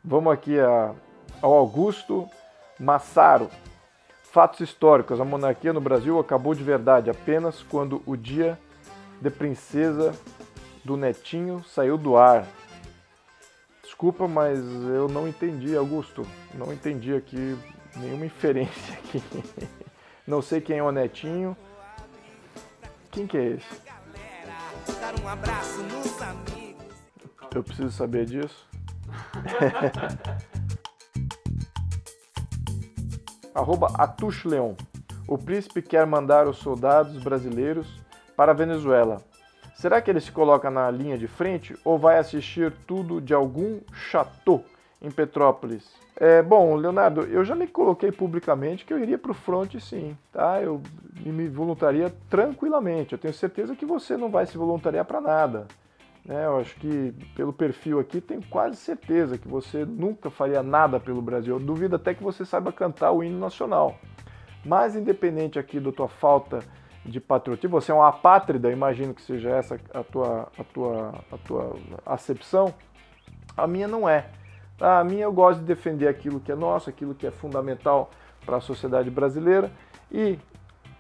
Vamos aqui ao Augusto Massaro. Fatos históricos. A monarquia no Brasil acabou de verdade apenas quando o dia de princesa do netinho saiu do ar. Desculpa, mas eu não entendi, Augusto. Não entendi aqui nenhuma inferência aqui. Não sei quem é o netinho. Quem que é esse? Eu preciso saber disso. @atushleon. O príncipe quer mandar os soldados brasileiros para a Venezuela. Será que ele se coloca na linha de frente ou vai assistir tudo de algum chateau em Petrópolis? Bom, Leonardo, eu já me coloquei publicamente que eu iria para o front sim, tá? Eu me voluntaria tranquilamente. Eu tenho certeza que você não vai se voluntariar para nada. Eu acho que pelo perfil aqui tenho quase certeza que você nunca faria nada pelo Brasil. Eu duvido até que você saiba cantar o hino nacional. Mas independente aqui da tua falta de patriotismo, você é um apátrida, imagino que seja essa a tua acepção, a minha não é. A minha eu gosto de defender aquilo que é nosso, aquilo que é fundamental para a sociedade brasileira. E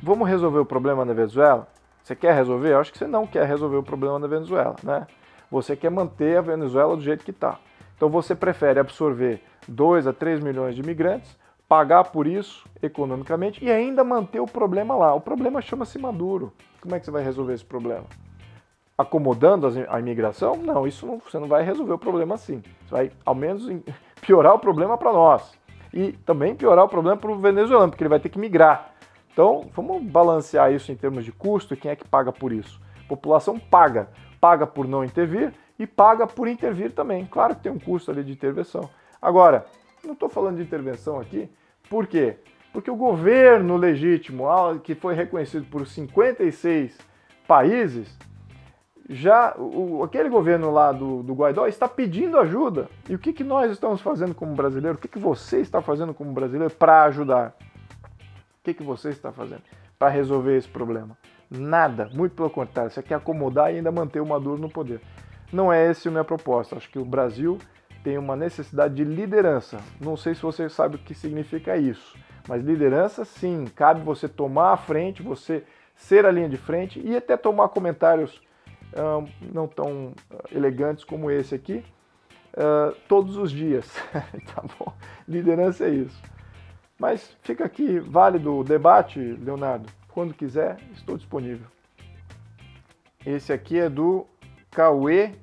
vamos resolver o problema na Venezuela? Você quer resolver? Eu acho que você não quer resolver o problema na Venezuela, né? Você quer manter a Venezuela do jeito que está. Então você prefere absorver 2 a 3 milhões de imigrantes, pagar por isso economicamente e ainda manter o problema lá. O problema chama-se Maduro. Como é que você vai resolver esse problema? Acomodando a imigração? Não, você não vai resolver o problema assim. Você vai, ao menos, piorar o problema para nós. E também piorar o problema para o venezuelano, porque ele vai ter que migrar. Então, vamos balancear isso em termos de custo e quem é que paga por isso. A população paga. Paga por não intervir e paga por intervir também. Claro que tem um custo ali de intervenção. Agora, não estou falando de intervenção aqui, por quê? Porque o governo legítimo, que foi reconhecido por 56 países, aquele governo lá do Guaidó está pedindo ajuda. E o que nós estamos fazendo como brasileiro? O que você está fazendo como brasileiro para ajudar? O que você está fazendo para resolver esse problema? Nada, muito pelo contrário, você quer acomodar e ainda manter o Maduro no poder. Não é essa a minha proposta, acho que o Brasil tem uma necessidade de liderança. Não sei se você sabe o que significa isso, mas liderança sim, cabe você tomar a frente, você ser a linha de frente e até tomar comentários não tão elegantes como esse aqui, todos os dias, tá bom? Liderança é isso. Mas fica aqui, válido o debate, Leonardo. Quando quiser, estou disponível. Esse aqui é do Cauê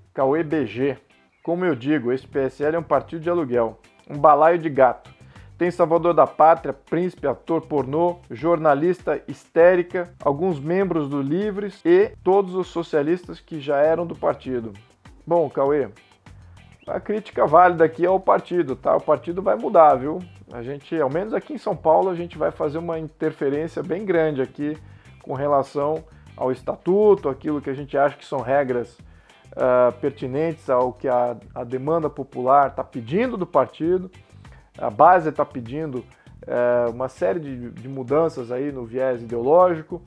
BG. Como eu digo, esse PSL é um partido de aluguel, um balaio de gato. Tem salvador da pátria, príncipe, ator pornô, jornalista histérica, alguns membros do Livres e todos os socialistas que já eram do partido. Bom, Cauê, a crítica válida aqui é ao partido, tá? O partido vai mudar, viu? A gente, ao menos aqui em São Paulo, a gente vai fazer uma interferência bem grande aqui com relação ao estatuto, aquilo que a gente acha que são regras pertinentes ao que a demanda popular está pedindo do partido. A base está pedindo uma série de mudanças aí no viés ideológico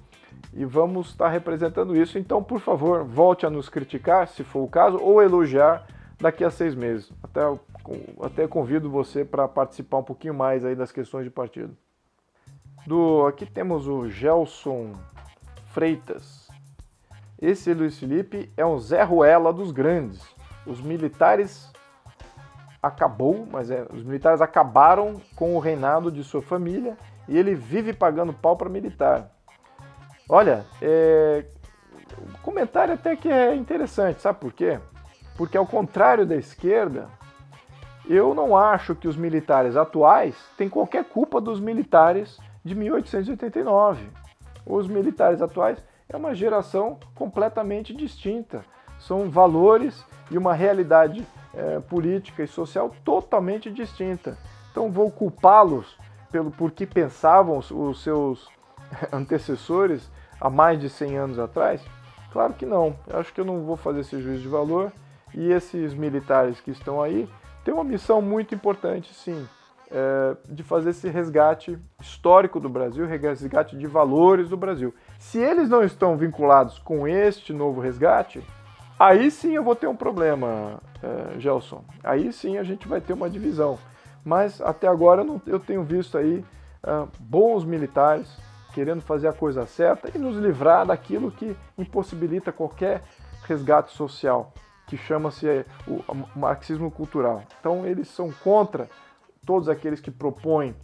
e vamos estar representando isso. Então, por favor, volte a nos criticar, se for o caso, ou elogiar daqui a 6 meses. Até convido você para participar um pouquinho mais aí das questões de partido. Aqui temos o Gelson Freitas. Esse Luiz Felipe é um Zé Ruela dos grandes. Os militares acabaram com o reinado de sua família e ele vive pagando pau para militar. Olha, o comentário até que é interessante, sabe por quê? Porque ao contrário da esquerda, eu não acho que os militares atuais têm qualquer culpa dos militares de 1889. Os militares atuais é uma geração completamente distinta. São valores e uma realidade política e social totalmente distinta. Então vou culpá-los por que pensavam os seus antecessores há mais de 100 anos atrás? Claro que não. Eu acho que eu não vou fazer esse juízo de valor. E esses militares que estão aí têm uma missão muito importante, sim, de fazer esse resgate histórico do Brasil, resgate de valores do Brasil. Se eles não estão vinculados com este novo resgate, Aí sim eu vou ter um problema, Gelson. Aí sim a gente vai ter uma divisão. Mas até agora eu tenho visto aí bons militares querendo fazer a coisa certa e nos livrar daquilo que impossibilita qualquer resgate social, que chama-se o marxismo cultural. Então eles são contra todos aqueles que propõem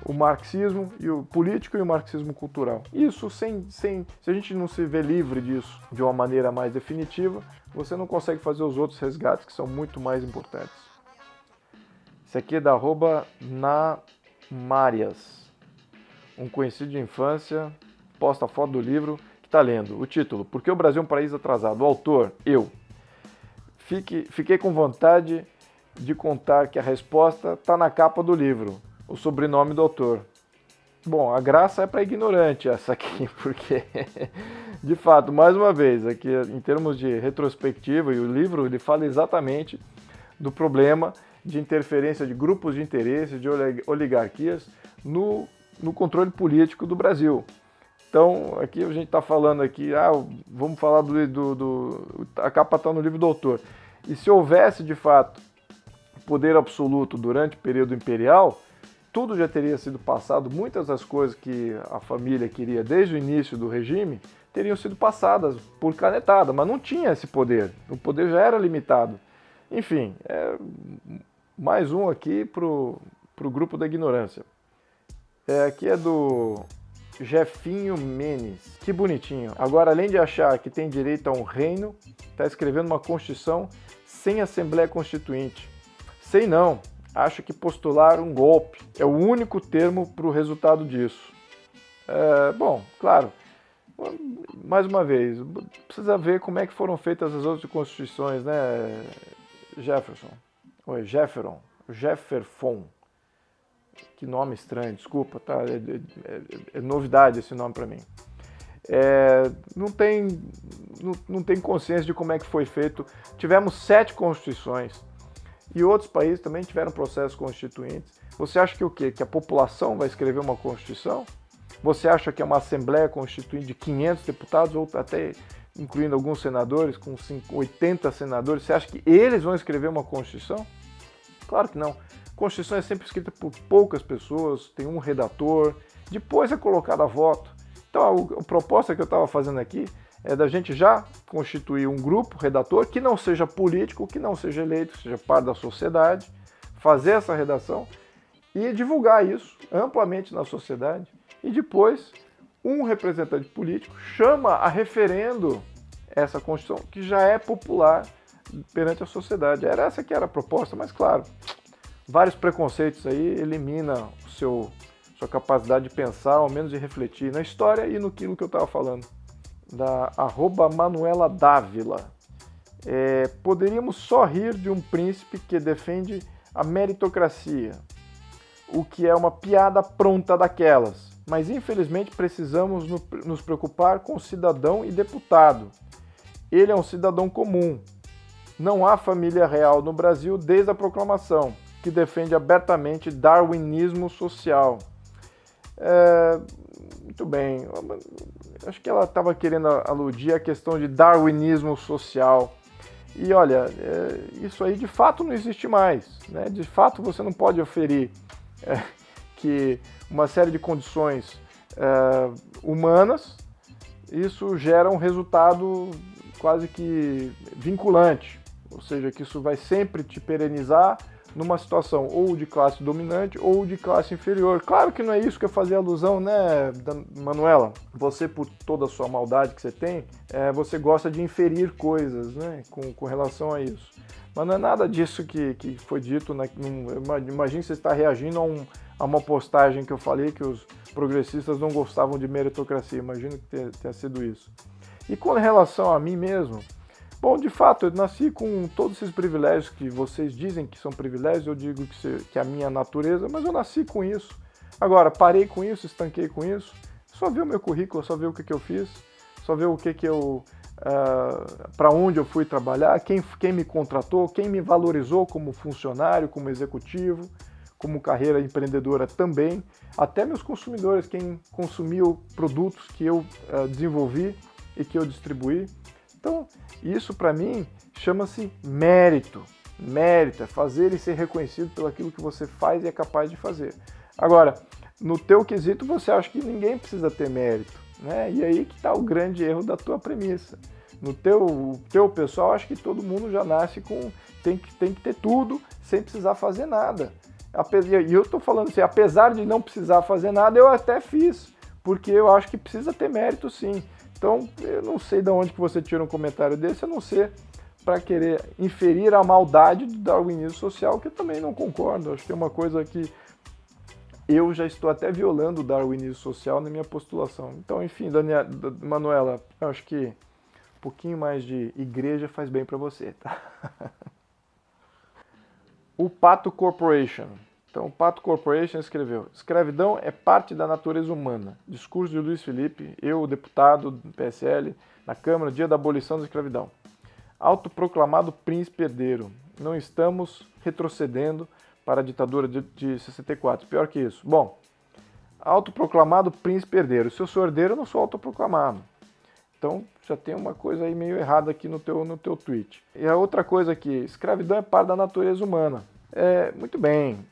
o marxismo e o político e o marxismo cultural. Isso se a gente não se vê livre disso de uma maneira mais definitiva, você não consegue fazer os outros resgates que são muito mais importantes. Esse aqui é da @namarias. Um conhecido de infância posta a foto do livro que está lendo. O título: Por que o Brasil é um país atrasado? O autor: eu. Fiquei com vontade de contar que a resposta está na capa do livro, o sobrenome do autor. Bom, a graça é para ignorante essa aqui, porque, de fato, mais uma vez, aqui em termos de retrospectiva, e o livro ele fala exatamente do problema de interferência de grupos de interesse, de oligarquias no controle político do Brasil. Então, aqui a gente está falando aqui, vamos falar a capa está no livro do autor. E se houvesse, de fato, poder absoluto durante o período imperial, tudo já teria sido passado, muitas das coisas que a família queria desde o início do regime teriam sido passadas por canetada, mas não tinha esse poder, o poder já era limitado. Enfim, mais um aqui para o grupo da ignorância. Aqui é do Jefinho Menes, que bonitinho. Agora, além de achar que tem direito a um reino, está escrevendo uma Constituição sem Assembleia Constituinte. Sei não, acho que postular um golpe é o único termo para o resultado disso. Bom, claro, mais uma vez, precisa ver como é que foram feitas as outras constituições, né, Jefferson? Oi, Jefferson. Que nome estranho, desculpa, tá? É novidade esse nome para mim. Não tem consciência de como é que foi feito. Tivemos 7 constituições. E outros países também tiveram processos constituintes. Você acha que o quê? Que a população vai escrever uma Constituição? Você acha que é uma Assembleia Constituinte de 500 deputados, ou até incluindo alguns senadores, com 80 senadores, você acha que eles vão escrever uma Constituição? Claro que não. A Constituição é sempre escrita por poucas pessoas, tem um redator, depois é colocada a voto. Então a proposta que eu estava fazendo aqui é da gente já constituir um grupo redator que não seja político, que não seja eleito, que seja parte da sociedade, fazer essa redação e divulgar isso amplamente na sociedade. E depois, um representante político chama a referendo essa Constituição, que já é popular perante a sociedade. Era essa que era a proposta, mas claro, vários preconceitos aí elimina sua capacidade de pensar, ao menos de refletir na história e no que eu estava falando. Da @Manuela Dávila. Poderíamos só rir de um príncipe que defende a meritocracia, o que é uma piada pronta daquelas. Mas infelizmente precisamos nos preocupar com o cidadão e deputado. Ele é um cidadão comum. Não há família real no Brasil desde a proclamação, que defende abertamente darwinismo social. Muito bem, acho que ela estava querendo aludir à questão de darwinismo social. E olha, isso aí de fato não existe mais, né? De fato você não pode oferir que uma série de condições humanas, isso gera um resultado quase que vinculante, ou seja, que isso vai sempre te perenizar numa situação ou de classe dominante ou de classe inferior. Claro que não é isso que eu fazia alusão, né, Manuela? Você, por toda a sua maldade que você tem, você gosta de inferir coisas, né, com relação a isso. Mas não é nada disso que foi dito. Imagine você está reagindo a uma postagem que eu falei que os progressistas não gostavam de meritocracia. Imagino que tenha sido isso. E com relação a mim mesmo, bom, de fato, eu nasci com todos esses privilégios que vocês dizem que são privilégios, eu digo que é a minha natureza, mas eu nasci com isso. Agora, parei com isso, estanquei com isso, só ver o meu currículo, só ver o que eu fiz, só ver o que eu... para onde eu fui trabalhar, quem me contratou, quem me valorizou como funcionário, como executivo, como carreira empreendedora também, até meus consumidores, quem consumiu produtos que eu desenvolvi e que eu distribuí. Então, isso para mim chama-se mérito. Mérito é fazer e ser reconhecido pelo aquilo que você faz e é capaz de fazer. Agora, no teu quesito, você acha que ninguém precisa ter mérito, né? E aí que está o grande erro da tua premissa. No teu pessoal, acho que todo mundo já nasce com... Tem que ter tudo sem precisar fazer nada. E eu estou falando assim, apesar de não precisar fazer nada, eu até fiz, porque eu acho que precisa ter mérito sim. Então, eu não sei de onde que você tira um comentário desse, a não ser para querer inferir a maldade do darwinismo social, que eu também não concordo. Acho que é uma coisa que eu já estou até violando o darwinismo social na minha postulação. Então, enfim, Manuela, eu acho que um pouquinho mais de igreja faz bem para você, tá? O Pato Corporation. Então, o Pato Corporation escreveu: escravidão é parte da natureza humana. Discurso de Luiz Felipe, eu, deputado do PSL, na Câmara, dia da abolição da escravidão. Autoproclamado príncipe herdeiro. Não estamos retrocedendo para a ditadura de 64. Pior que isso. Bom, autoproclamado príncipe herdeiro. Se eu sou herdeiro, eu não sou autoproclamado. Então, já tem uma coisa aí meio errada aqui no teu tweet. E a outra coisa aqui, escravidão é parte da natureza humana. Muito bem,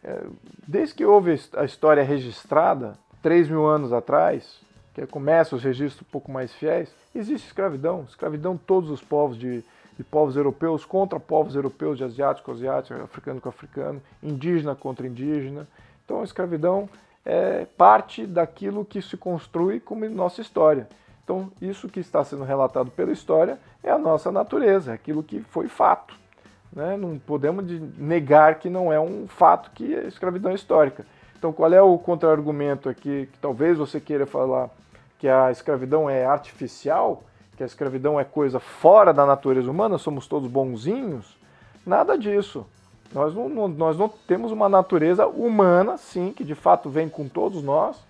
desde que houve a história registrada, 3.000 anos atrás, que começa os registros um pouco mais fiéis, existe escravidão. Escravidão de todos os povos, de povos europeus contra povos europeus, de asiático com asiático, africano com africano, indígena contra indígena. Então a escravidão é parte daquilo que se construi como nossa história. Então isso que está sendo relatado pela história é a nossa natureza, é aquilo que foi fato. Né? Não podemos negar que não é um fato que a escravidão é histórica. Então qual é o contra-argumento aqui, que talvez você queira falar que a escravidão é artificial, que a escravidão é coisa fora da natureza humana, somos todos bonzinhos? Nada disso. Nós não temos uma natureza humana, sim, que de fato vem com todos nós,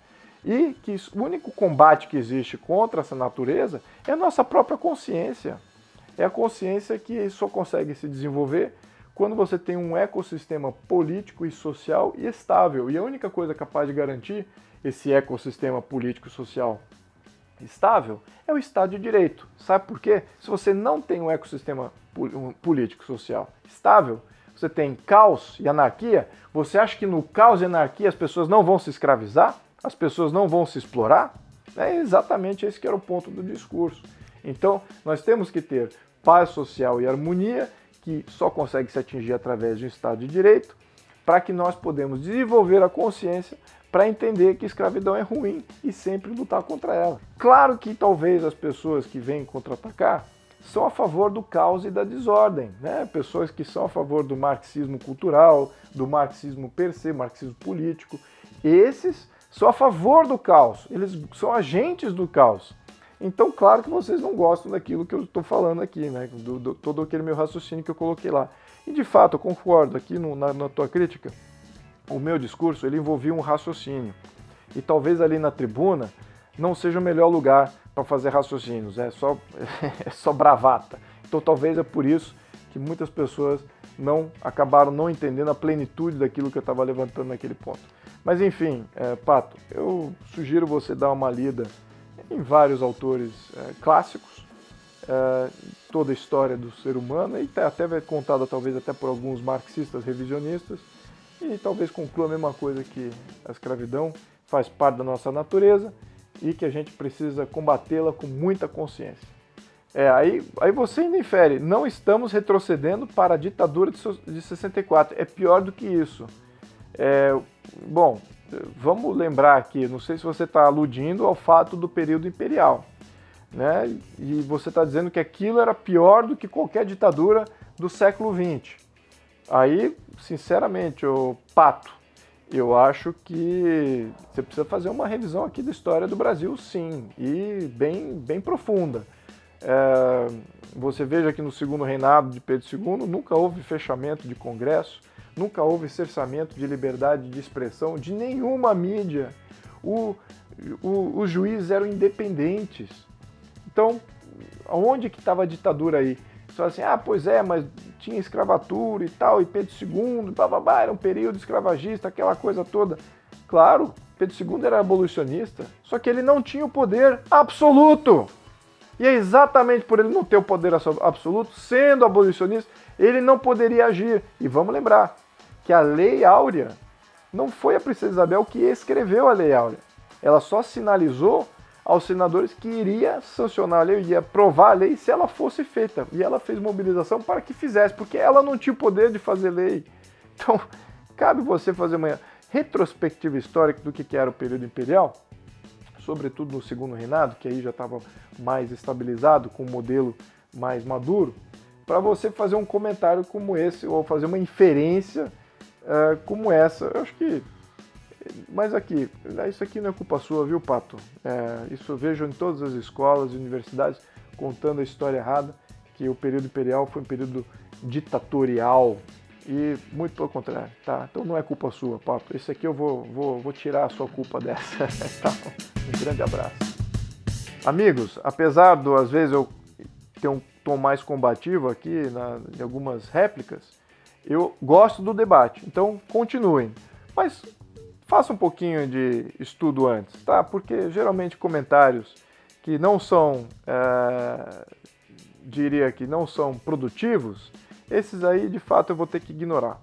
e que o único combate que existe contra essa natureza é a nossa própria consciência. É a consciência que só consegue se desenvolver quando você tem um ecossistema político e social estável. E a única coisa capaz de garantir esse ecossistema político e social estável é o Estado de Direito. Sabe por quê? Se você não tem um ecossistema político e social estável, você tem caos e anarquia, você acha que no caos e anarquia as pessoas não vão se escravizar? As pessoas não vão se explorar? É exatamente esse que era o ponto do discurso. Então, nós temos que ter paz social e harmonia, que só consegue se atingir através de um Estado de Direito, para que nós podemos desenvolver a consciência para entender que escravidão é ruim e sempre lutar contra ela. Claro que talvez as pessoas que vêm contra-atacar são a favor do caos e da desordem, né? Pessoas que são a favor do marxismo cultural, do marxismo per se, marxismo político. Esses são a favor do caos, eles são agentes do caos. Então, claro que vocês não gostam daquilo que eu estou falando aqui, né? Todo aquele meu raciocínio que eu coloquei lá. E, de fato, eu concordo aqui na tua crítica. O meu discurso, ele envolvia um raciocínio. E talvez ali na tribuna não seja o melhor lugar para fazer raciocínios. É só bravata. Então, talvez é por isso que muitas pessoas acabaram não entendendo a plenitude daquilo que eu estava levantando naquele ponto. Mas, enfim, Pato, eu sugiro você dar uma lida em vários autores clássicos, toda a história do ser humano, e até contada talvez até por alguns marxistas revisionistas, e talvez conclua a mesma coisa, que a escravidão faz parte da nossa natureza e que a gente precisa combatê-la com muita consciência. Aí você ainda infere, não estamos retrocedendo para a ditadura de 64, é pior do que isso. Bom, vamos lembrar aqui, não sei se você está aludindo ao fato do período imperial, né? E você está dizendo que aquilo era pior do que qualquer ditadura do século XX. Aí, sinceramente, Pato, eu acho que você precisa fazer uma revisão aqui da história do Brasil, sim, e bem profunda. Você veja que no segundo reinado de Pedro II nunca houve fechamento de congresso, nunca houve cerceamento de liberdade de expressão de nenhuma mídia. Os juízes eram independentes. Então, onde que estava a ditadura aí? Você fala assim, pois é, mas tinha escravatura e tal, e Pedro II, era um período escravagista, aquela coisa toda. Claro, Pedro II era abolicionista, só que ele não tinha o poder absoluto. E é exatamente por ele não ter o poder absoluto, sendo abolicionista, ele não poderia agir. E vamos lembrar que a Lei Áurea não foi a Princesa Isabel que escreveu a Lei Áurea. Ela só sinalizou aos senadores que iria sancionar a lei, iria aprovar a lei se ela fosse feita. E ela fez mobilização para que fizesse, porque ela não tinha o poder de fazer lei. Então, cabe você fazer uma retrospectiva histórica do que era o período imperial, sobretudo no segundo reinado, que aí já estava mais estabilizado, com um modelo mais maduro, para você fazer um comentário como esse, ou fazer uma inferência como essa. Eu acho que... Mas aqui, isso aqui não é culpa sua, viu, Pato? Isso eu vejo em todas as escolas e universidades contando a história errada, que o período imperial foi um período ditatorial e muito pelo contrário, tá? Então não é culpa sua, Pato. Esse aqui eu vou tirar a sua culpa dessa. Tá? Um grande abraço. Amigos, apesar do, às vezes, eu ter um tom mais combativo aqui em algumas réplicas, eu gosto do debate, então continuem. Mas faça um pouquinho de estudo antes, tá? Porque geralmente comentários que não são, diria que não são produtivos, esses aí de fato eu vou ter que ignorar.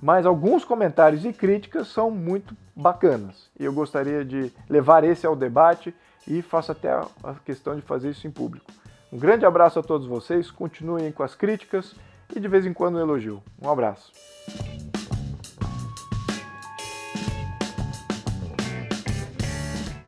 Mas alguns comentários e críticas são muito bacanas. E eu gostaria de levar esse ao debate e faço até a questão de fazer isso em público. Um grande abraço a todos vocês, continuem com as críticas e de vez em quando um elogio. Um abraço.